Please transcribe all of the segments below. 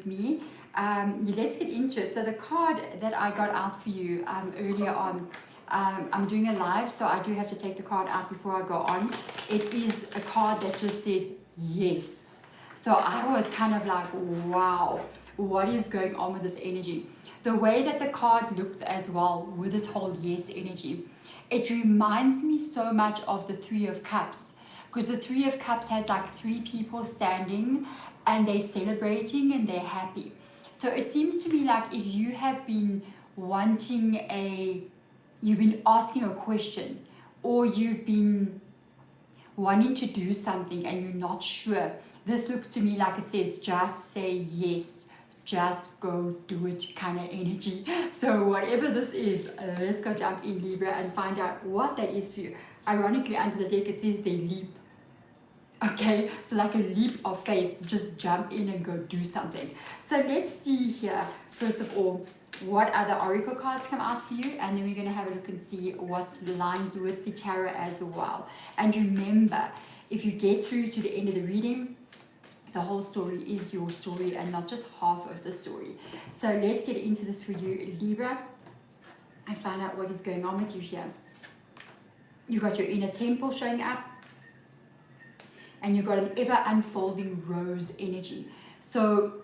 with me. Let's get into it. So the card that I got out for you earlier on, I'm doing a live, so I do have to take the card out before I go on. It is a card that just says yes. So I was kind of like, wow, what is going on with this energy? The way that the card looks as well with this whole yes energy, it reminds me so much of the Three of Cups, because the Three of Cups has like three people standing and they're celebrating and they're happy. So it seems to me like if you have been you've been asking a question, or you've been wanting to do something and you're not sure, this looks to me like it says just say yes, just go do it kind of energy. So whatever this is, let's go jump in, Libra, and find out what that is for you. Ironically, under the deck it says they leap. Okay, so like a leap of faith, just jump in and go do something. So let's see here, first of all, what other oracle cards come out for you, and then we're going to have a look and see what lines with the tarot as well. And remember, if you get through to the end of the reading, the whole story is your story and not just half of the story. So let's get into this for you, Libra, and find out what is going on with you here. You've got your inner temple showing up, and you've got an ever unfolding rose energy. So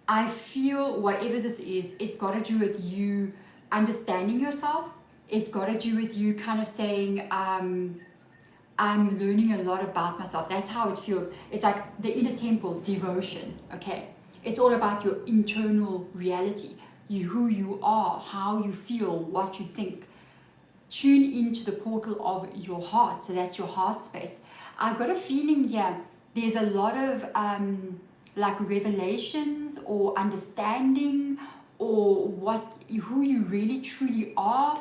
I feel whatever this is, it's got to do with you understanding yourself. It's got to do with you kind of saying, I'm learning a lot about myself. That's how it feels. It's like the inner temple, devotion, okay? It's all about your internal reality, who you are, how you feel, what you think. Tune into the portal of your heart. So that's your heart space. I've got a feeling here, there's a lot of like revelations or understanding, or who you really truly are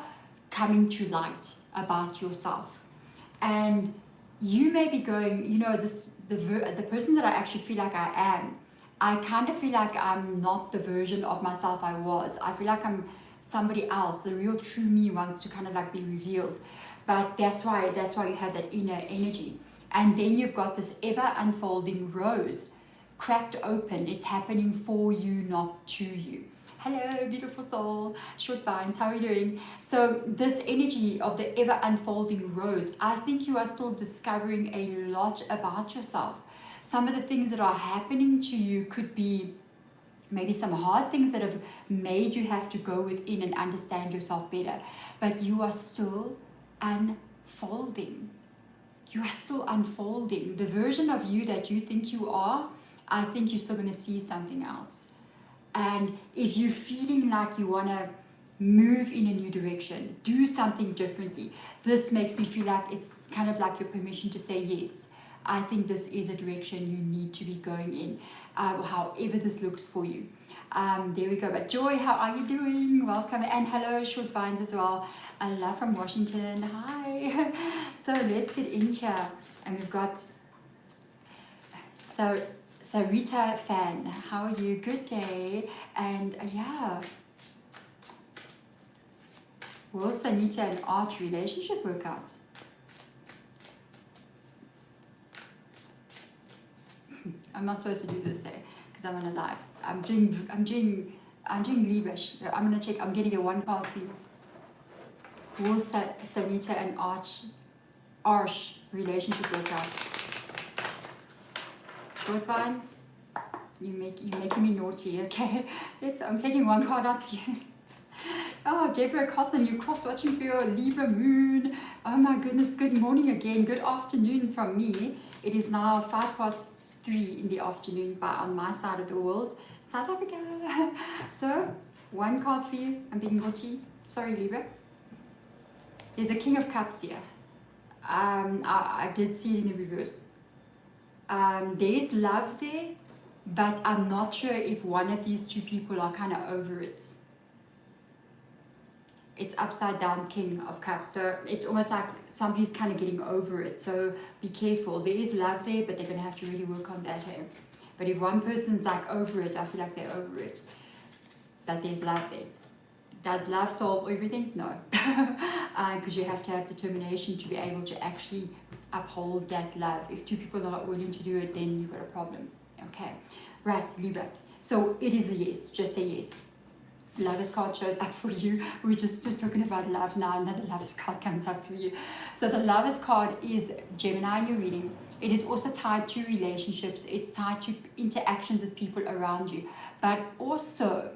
coming to light about yourself. And you may be going, you know, the person that I actually feel like I am, I kind of feel like I'm not the version of myself I was. I feel like I'm somebody else. The real true me wants to kind of like be revealed. But that's why you have that inner energy. And then you've got this ever unfolding rose cracked open. It's happening for you, not to you. Hello, beautiful soul. Short vines, how are you doing? So this energy of the ever unfolding rose, I think you are still discovering a lot about yourself. Some of the things that are happening to you could be maybe some hard things that have made you have to go within and understand yourself better. But you are still unfolding. You are still unfolding. The version of you that you think you are, I think you're still going to see something else. And if you're feeling like you want to move in a new direction, do something differently, this makes me feel like it's kind of like your permission to say yes. I think this is a direction you need to be going in, however this looks for you. There we go. But Joy, how are you doing? Welcome. And hello, Short Vines as well. I love from Washington. Hi. So let's get in here. And we've got Sarita Fan. How are you? Good day. And yeah. Will Sanita and Art relationship work out? I'm not supposed to do this because I'm on a live. I'm doing Libra. I'm gonna check. I'm getting a one card for you. Will Sanita and Arsh relationship work out? Short vines, you're making me naughty. Okay. Yes, I'm taking one card out for you. Oh, Deborah Cosson, you cross-watching for your Libra moon. Oh my goodness, good morning again. Good afternoon from me. It is now 3:05 in the afternoon on my side of the world, South Africa. So, one card for you. I'm being naughty. Sorry, Libra. There's a King of Cups here. I did see it in the reverse. There is love there, but I'm not sure if one of these two people are kind of over it. It's upside down King of Cups, so it's almost like somebody's kind of getting over it. So be careful. There is love there, but they're going to have to really work on that here. But if one person's like over it, I feel like they're over it. But there's love there. Does love solve everything? No. Because you have to have determination to be able to actually uphold that love. If two people are not willing to do it, then you've got a problem. Okay. Right, Libra. So it is a yes. Just say yes. Lovers card shows up for you. We're just talking about love now, and then the Lovers card comes up for you. So the Lovers card is Gemini in your reading. It is also tied to relationships. It's tied to interactions with people around you. But also,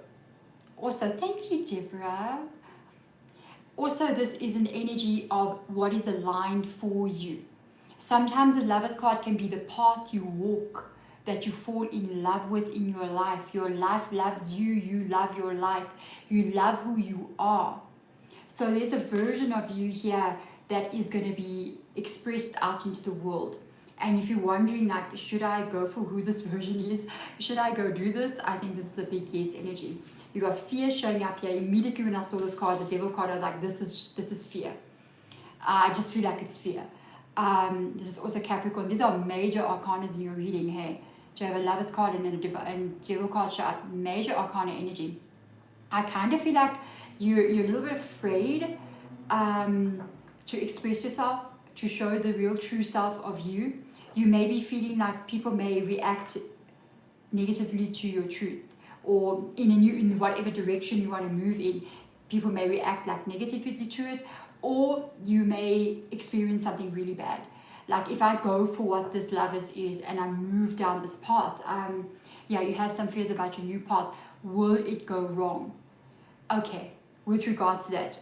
thank you, Deborah. Also, this is an energy of what is aligned for you. Sometimes the Lovers card can be the path you walk, that you fall in love with in your life. Your life loves you, you love your life, you love who you are. So there's a version of you here that is going to be expressed out into the world. And if you're wondering, like, should I go for who this version is? Should I go do this? I think this is a big yes energy. You got fear showing up here. Immediately when I saw this card, the Devil card, I was like, this is fear. I just feel like it's fear. This is also Capricorn. These are major arcanas in your reading, hey. You have a Lovers card and then a Devil card show up. Major arcana energy. I kind of feel like you're a little bit afraid to express yourself, to show the real true self of you. You may be feeling like people may react negatively to your truth, or in whatever direction you want to move in, people may react like negatively to it, or you may experience something really bad. Like if I go for what this Lovers is and I move down this path, yeah, you have some fears about your new path. Will it go wrong? Okay, with regards to that,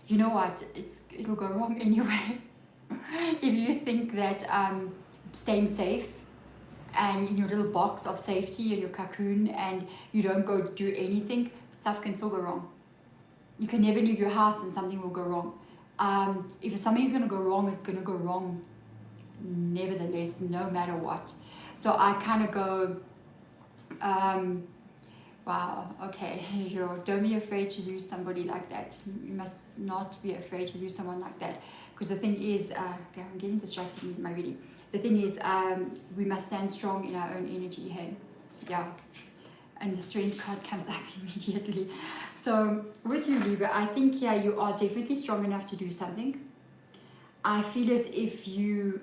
you know what? It'll go wrong anyway. If you think that staying safe and in your little box of safety in your cocoon and you don't go do anything, stuff can still go wrong. You can never leave your house and something will go wrong. If something's going to go wrong, it's going to go wrong nevertheless, no matter what. So I kind of go, wow, okay, don't be afraid to lose somebody like that. You must not be afraid to lose someone like that. Because the thing is, okay, I'm getting distracted in my reading. The thing is, we must stand strong in our own energy, hey? Yeah. And the Strength card comes up immediately. So with you, Libra, I think, yeah, you are definitely strong enough to do something. I feel as if you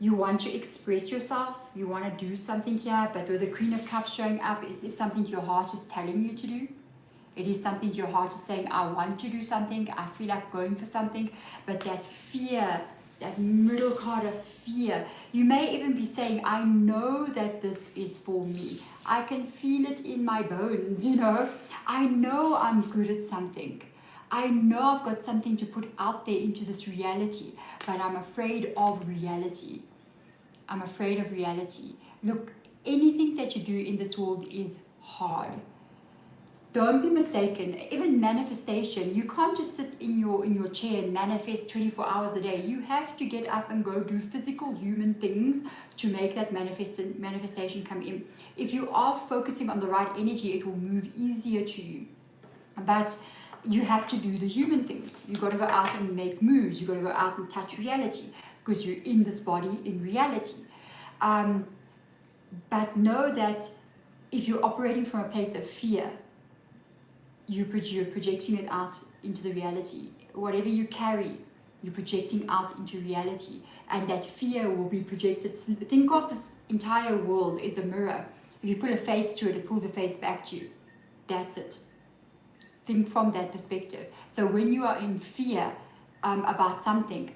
want to express yourself, you want to do something here, but with the Queen of Cups showing up, it is something your heart is telling you to do. It is something your heart is saying, I want to do something, I feel like going for something, but that fear, that middle card of fear, you may even be saying, I know that this is for me. I can feel it in my bones, you know. I know I'm good at something. I know I've got something to put out there into this reality, but I'm afraid of reality. I'm afraid of reality. Look, anything that you do in this world is hard. Don't be mistaken. Even manifestation, you can't just sit in your chair and manifest 24 hours a day. You have to get up and go do physical human things to make that manifestation come in. If you are focusing on the right energy, it will move easier to you. But you have to do the human things. You got to go out and make moves. You got to go out and touch reality because you're in this body in reality. But know that if you're operating from a place of fear, you're projecting it out into the reality. Whatever you carry, you're projecting out into reality, and that fear will be projected. Think of this entire world as a mirror. If you put a face to it, it pulls a face back to you. That's it. Think from that perspective. So when you are in fear about something,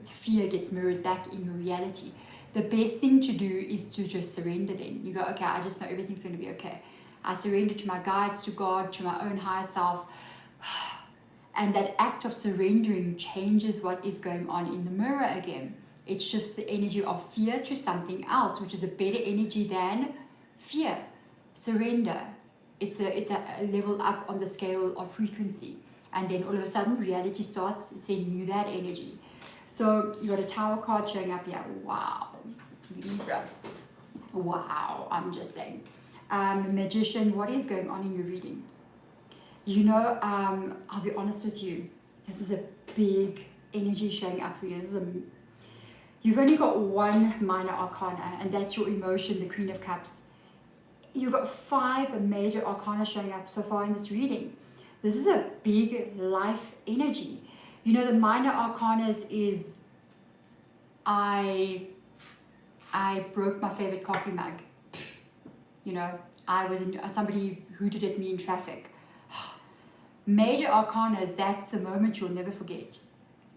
fear gets mirrored back in your reality. The best thing to do is to just surrender then. You go, okay, I just know everything's going to be okay. I surrender to my guides, to God, to my own higher self. And that act of surrendering changes what is going on in the mirror again. It shifts the energy of fear to something else, which is a better energy than fear. Surrender. It's a level up on the scale of frequency. And then all of a sudden, reality starts sending you that energy. So you got a Tower card showing up here. Wow. Libra. Wow, I'm just saying. Magician, what is going on in your reading? You know, I'll be honest with you. This is a big energy showing up for you. You've only got one minor arcana, and that's your emotion, the Queen of Cups. You've got 5 major arcana showing up so far in this reading. This is a big life energy. You know, the minor arcanas is I broke my favorite coffee mug. You know, I was somebody hooted at me in traffic. Major arcanas, that's the moment you'll never forget.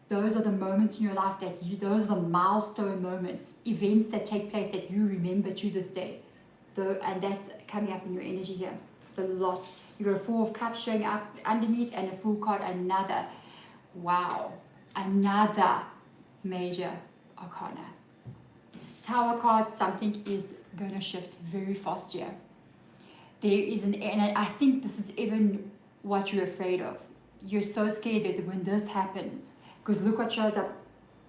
Those are the moments in your life those are the milestone moments, events that take place that you remember to this day. And that's coming up in your energy here. It's a lot. You've got a Four of Cups showing up underneath and a Fool card, another. Wow. Another major arcana. Tower card, something is going to shift very fast here. There is and I think this is even what you're afraid of. You're so scared that when this happens, because look what shows up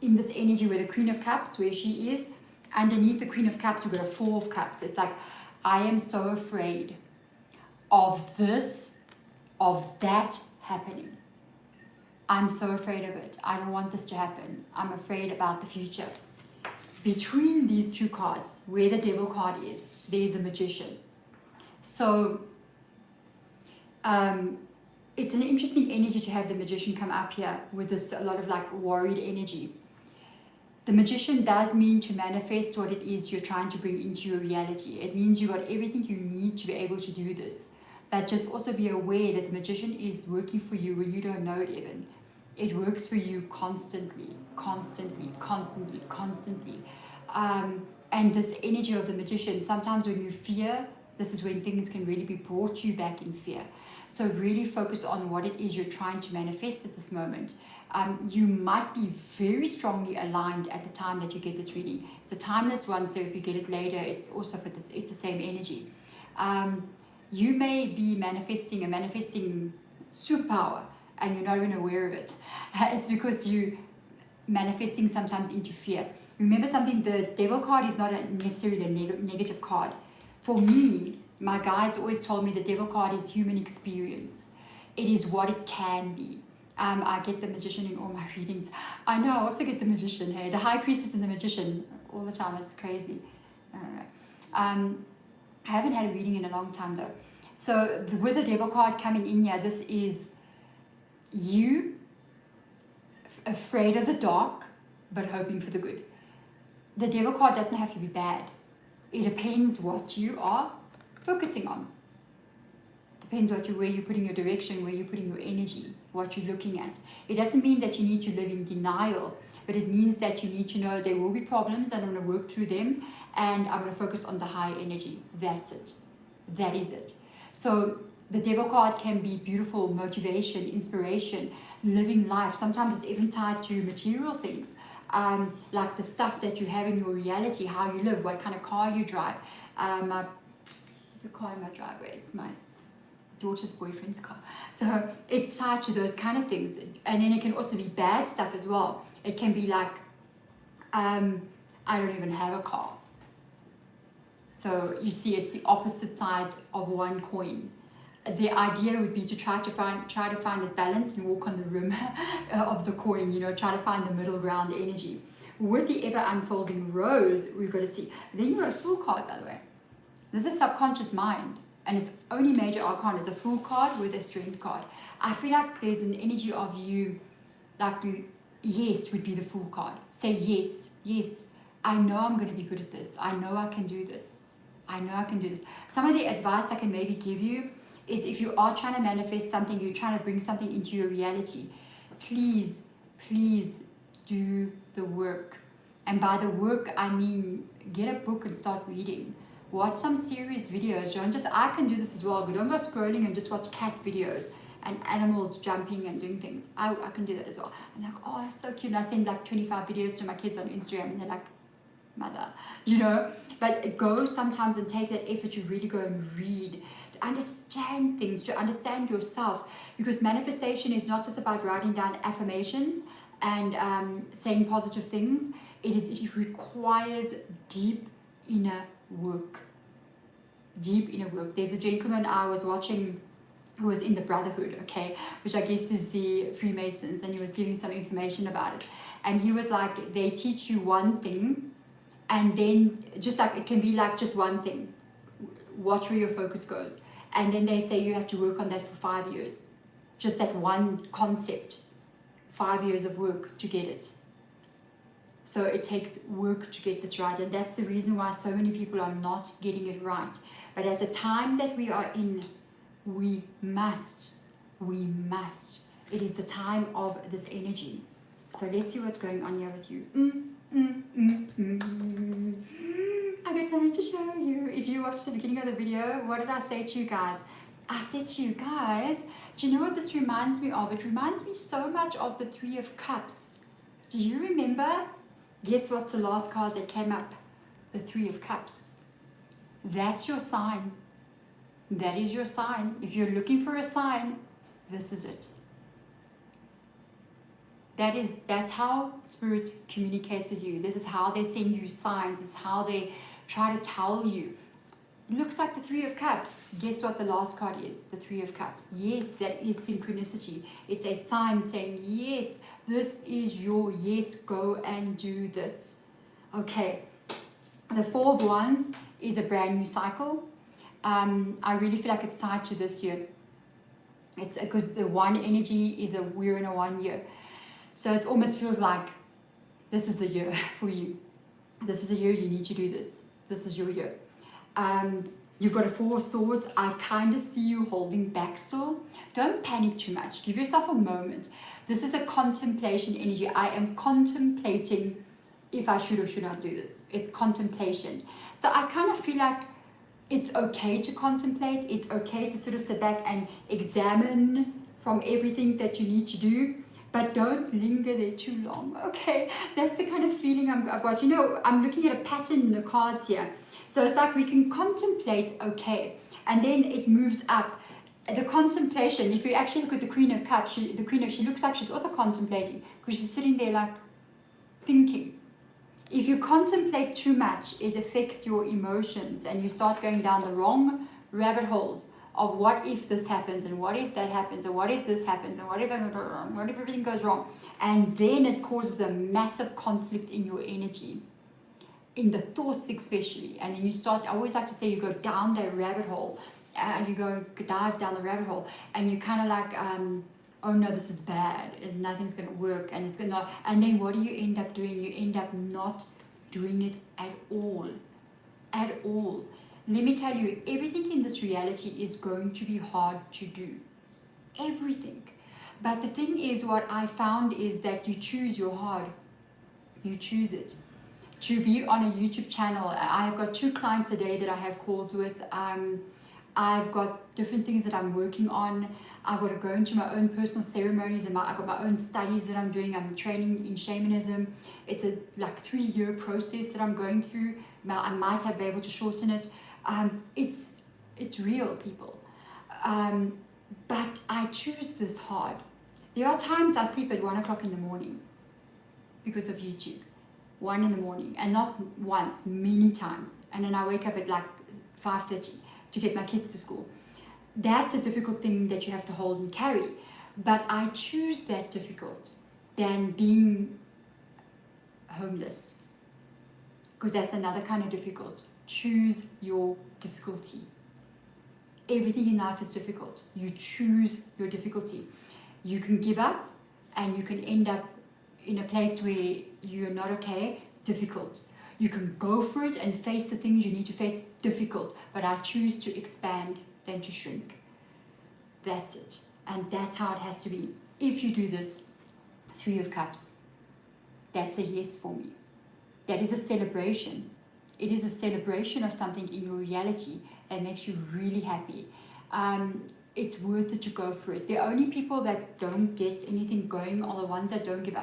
in this energy where the Queen of Cups, where she is, underneath the Queen of Cups, we've got a Four of Cups. It's like, I am so afraid of this, of that happening. I'm so afraid of it. I don't want this to happen. I'm afraid about the future. Between these two cards, where the Devil card is, there's a Magician. So it's an interesting energy to have the Magician come up here with this a lot of like worried energy. The Magician does mean to manifest what it is you're trying to bring into your reality. It means you've got everything you need to be able to do this. But just also be aware that the Magician is working for you when you don't know it even. It works for you constantly, constantly, constantly, constantly. And this energy of the Magician, sometimes when you fear, this is when things can really be brought to you back in fear. So really focus on what it is you're trying to manifest at this moment. You might be very strongly aligned at the time that you get this reading. It's a timeless one, so if you get it later, it's also for this, it's the same energy. You may be manifesting a manifesting superpower and you're not even aware of it. It's because you manifesting sometimes into fear. Remember something, the Devil card is not necessarily a negative card. For me, my guides always told me the Devil card is human experience. It is what it can be. I get the Magician in all my readings. I know, I also get the Magician, hey, the High Priestess and the Magician all the time. It's crazy. I haven't had a reading in a long time though. So with the Devil card coming in here, this is you afraid of the dark, but hoping for the good. The Devil card doesn't have to be bad. It depends what you are focusing on. Depends where you're putting your direction, where you're putting your energy, what you're looking at. It doesn't mean that you need to live in denial, but it means that you need to know there will be problems and I'm going to work through them and I'm going to focus on the high energy. That's it. That is it. So the Devil card can be beautiful motivation, inspiration, living life. Sometimes it's even tied to material things. Like the stuff that you have in your reality, how you live, what kind of car you drive. There's a car in my driveway. It's my daughter's boyfriend's car. So it's tied to those kind of things. And then it can also be bad stuff as well. It can be like, I don't even have a car. So you see, it's the opposite side of one coin. The idea would be to try to find a balance and walk on the rim of the coin, you know, try to find the middle ground energy. With the ever unfolding rose, we've got to see. Then you've got a Fool card, by the way. This is subconscious mind, and it's only major arcana. It's a Fool card with a Strength card. I feel like there's an energy of you, like yes would be the Fool card. Say yes, yes. I know I'm going to be good at this. I know I can do this. I know I can do this. Some of the advice I can maybe give you is if you are trying to manifest something, you're trying to bring something into your reality, please, please do the work. And by the work, I mean, get a book and start reading. Watch some serious videos. Don't just, I can do this as well, but don't go scrolling and just watch cat videos and animals jumping and doing things. I can do that as well. I'm like, oh, that's so cute. And I send like 25 videos to my kids on Instagram and they're like, mother, you know. But go sometimes and take that effort to really go and read, to understand things, to understand yourself, because manifestation is not just about writing down affirmations and saying positive things. It requires deep inner work. Deep inner work. There's a gentleman I was watching who was in the Brotherhood, okay, which I guess is the Freemasons, and he was giving some information about it. And he was like, they teach you one thing, and then just like, it can be like just one thing. Watch where your focus goes. And then they say you have to work on that for 5 years. Just that one concept. 5 years of work to get it. So it takes work to get this right, and that's the reason why so many people are not getting it right. But at the time that we are in, we must. It is the time of this energy. So let's see what's going on here with you. I got something to show you. If you watched the beginning of the video, what did I say to you guys? I said to you guys, do you know what this reminds me of? It reminds me so much of the Three of Cups. Do you remember? Guess what's the last card that came up? The Three of Cups. That's your sign. That is your sign. If you're looking for a sign, this is it. That's how Spirit communicates with you. This is how they send you signs. This is how they try to tell you. It looks like the Three of Cups. Guess what the last card is? The Three of Cups. Yes, that is synchronicity. It's a sign saying, yes, this is your yes, go and do this. Okay. The Four of Wands is a brand new cycle. I really feel like it's tied to this year. It's because the one energy is we're in a 1 year. So it almost feels like this is the year for you. This is the year you need to do this. This is your year. You've got a Four of Swords. I kind of see you holding back still. Don't panic too much. Give yourself a moment. This is a contemplation energy. I am contemplating if I should or should not do this. It's contemplation. So I kind of feel like it's okay to contemplate. It's okay to sort of sit back and examine from everything that you need to do. But don't linger there too long, okay? That's the kind of feeling I've got. You know, I'm looking at a pattern in the cards here. So it's like we can contemplate, okay, and then it moves up. The contemplation, if you actually look at the Queen of Cups, she looks like she's also contemplating because she's sitting there like thinking. If you contemplate too much, it affects your emotions and you start going down the wrong rabbit holes of what if this happens and what if that happens and what if this happens and what if everything goes wrong, and then it causes a massive conflict in your energy, in the thoughts especially, and then you start, I always like to say, you go down that rabbit hole and you dive down the rabbit hole and you kind of like oh no, this is bad, nothing's going to work, and it's going to, and then what do you end up doing? You end up not doing it at all. Let me tell you, everything in this reality is going to be hard to do. Everything. But the thing is, what I found is that you choose your hard. You choose it. To be on a YouTube channel, I've got 2 clients a day that I have calls with. I've got different things that I'm working on. I've got to go into my own personal ceremonies, and I've got my own studies that I'm doing. I'm training in shamanism. It's a 3-year process that I'm going through. I might be able to shorten it. It's real, people. But I choose this hard. There are times I sleep at 1 o'clock in the morning because of YouTube. 1 in the morning, and not once, many times. And then I wake up at 5:30 to get my kids to school. That's a difficult thing that you have to hold and carry. But I choose that difficult than being homeless, because that's another kind of difficult. Choose your difficulty. Everything in life is difficult. You choose your difficulty. You can give up and you can end up in a place where you're not okay. Difficult. You can go for it and face the things you need to face. Difficult. But I choose to expand than to shrink. That's it. And that's how it has to be. If you do this, 3 of Cups, that's a yes for me. That is a celebration. It is a celebration of something in your reality that makes you really happy. It's worth it to go for it. The only people that don't get anything going are the ones that don't get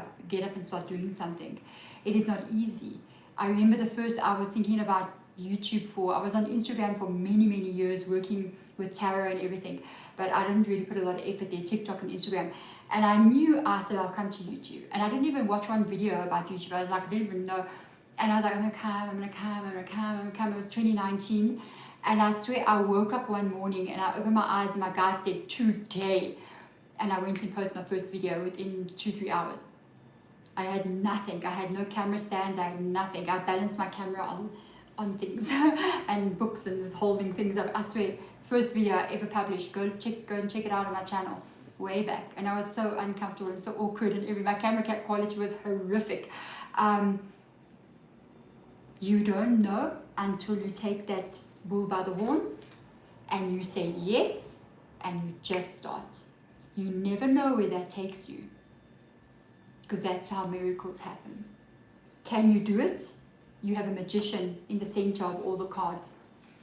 up and start doing something. It is not easy. I remember I was thinking about YouTube I was on Instagram for many, many years working with tarot and everything, but I didn't really put a lot of effort there, TikTok and Instagram. And I said, I'll come to YouTube. And I didn't even watch one video about YouTube. I didn't even know. And I was like, I'm gonna come. It was 2019. And I swear I woke up one morning and I opened my eyes and my guide said, today. And I went and posted my first video within 2-3 hours. I had nothing. I had no camera stands. I had nothing. I balanced my camera on things and books and was holding things up. I swear, first video I ever published. Go and check it out on my channel. way back, and I was so uncomfortable and so awkward, and my camera quality was horrific. You don't know until you take that bull by the horns and you say yes and you just start. You never know where that takes you, because that's how miracles happen. Can you do it? You have a magician in the center of all the cards.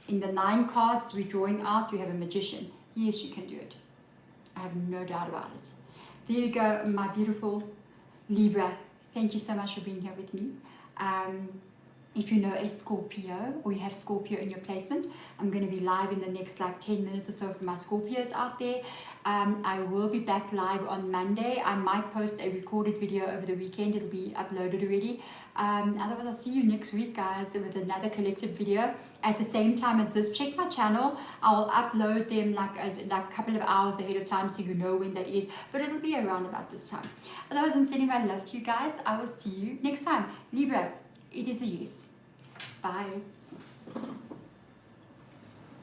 In the 9 cards we're drawing out, you have a magician. Yes, you can do it. I have no doubt about it. There you go, my beautiful Libra. Thank you so much for being here with me. If you know a Scorpio, or you have Scorpio in your placement, I'm going to be live in the next like 10 minutes or so for my Scorpios out there. I will be back live on Monday. I might post a recorded video over the weekend. It'll be uploaded already. Otherwise, I'll see you next week, guys, with another collective video at the same time as this. Check my channel. I'll upload them like a couple of hours ahead of time, so you know when that is. But it'll be around about this time. Otherwise, I'm sending my love to you guys. I will see you next time. Libra, it is a yes. Bye.